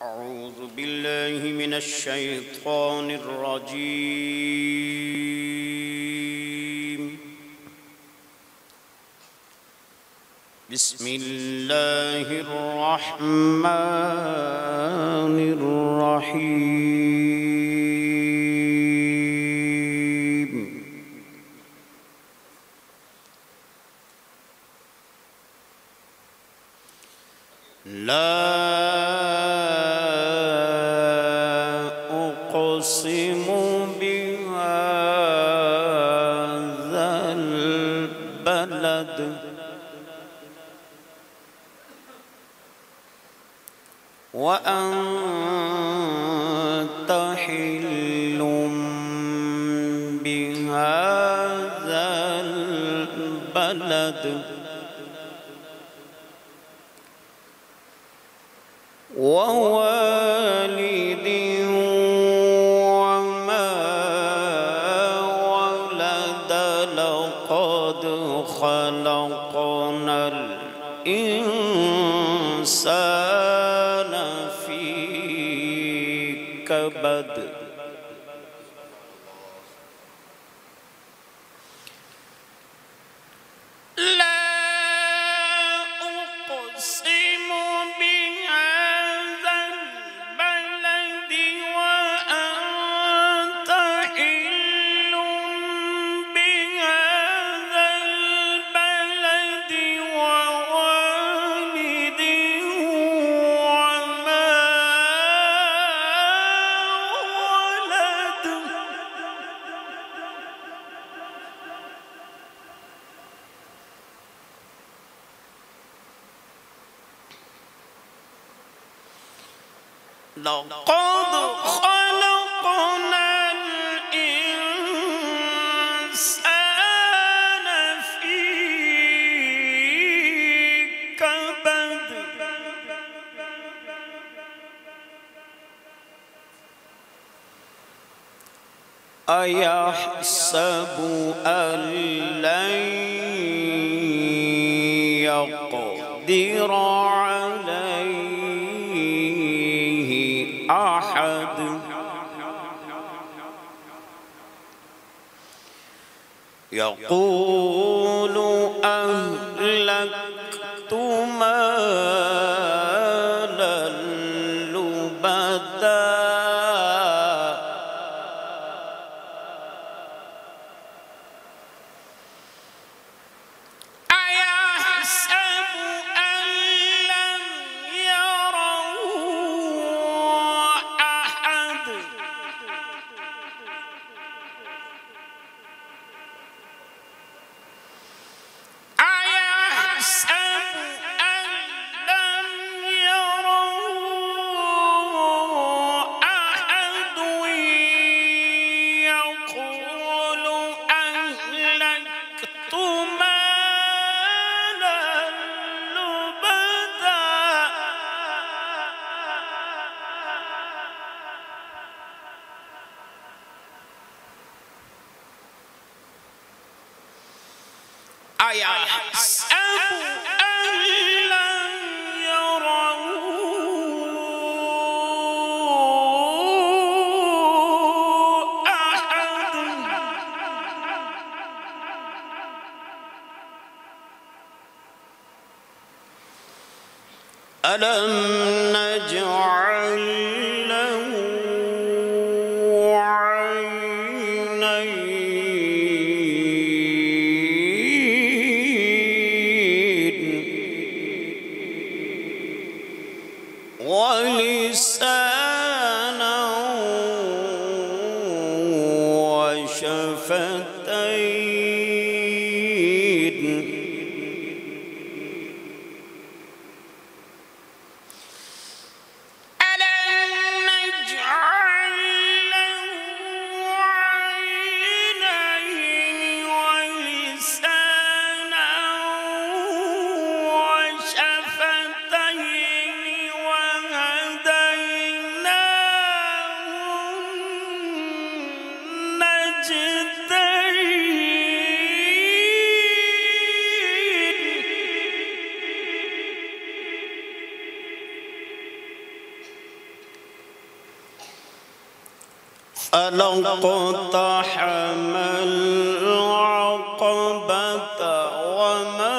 أعوذ بالله من الشيطان الرجيم. بسم الله الرحمن الرحيم. لا أقسم بهذا البلد وأنت حل بهذا البلد ووالد وما ولد لقد خلقنا الإنسان في كبد لقد خلقنا الإنسان في كبد أيحسب أن لن يقدر أحد يقول أهلكت مالا لبدا أيحسب أن لن يره أحد ألم نجعل له ولسانا وشفتين ألم نجعل له عينين ولسانا وشفتين وهديناه فلقتحم العقبة وما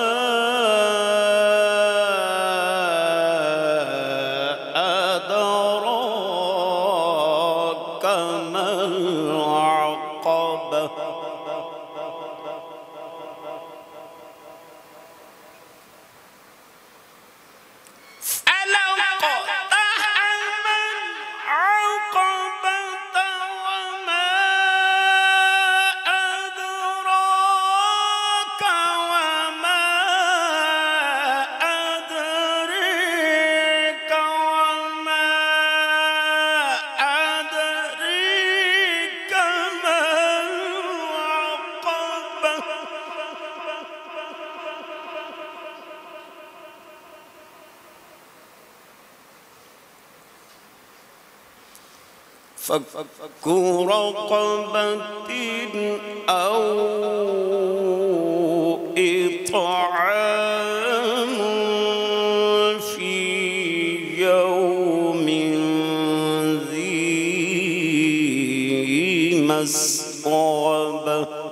أدراك ما العقبة فك رقبة أو إطعام في يوم ذي مسغبة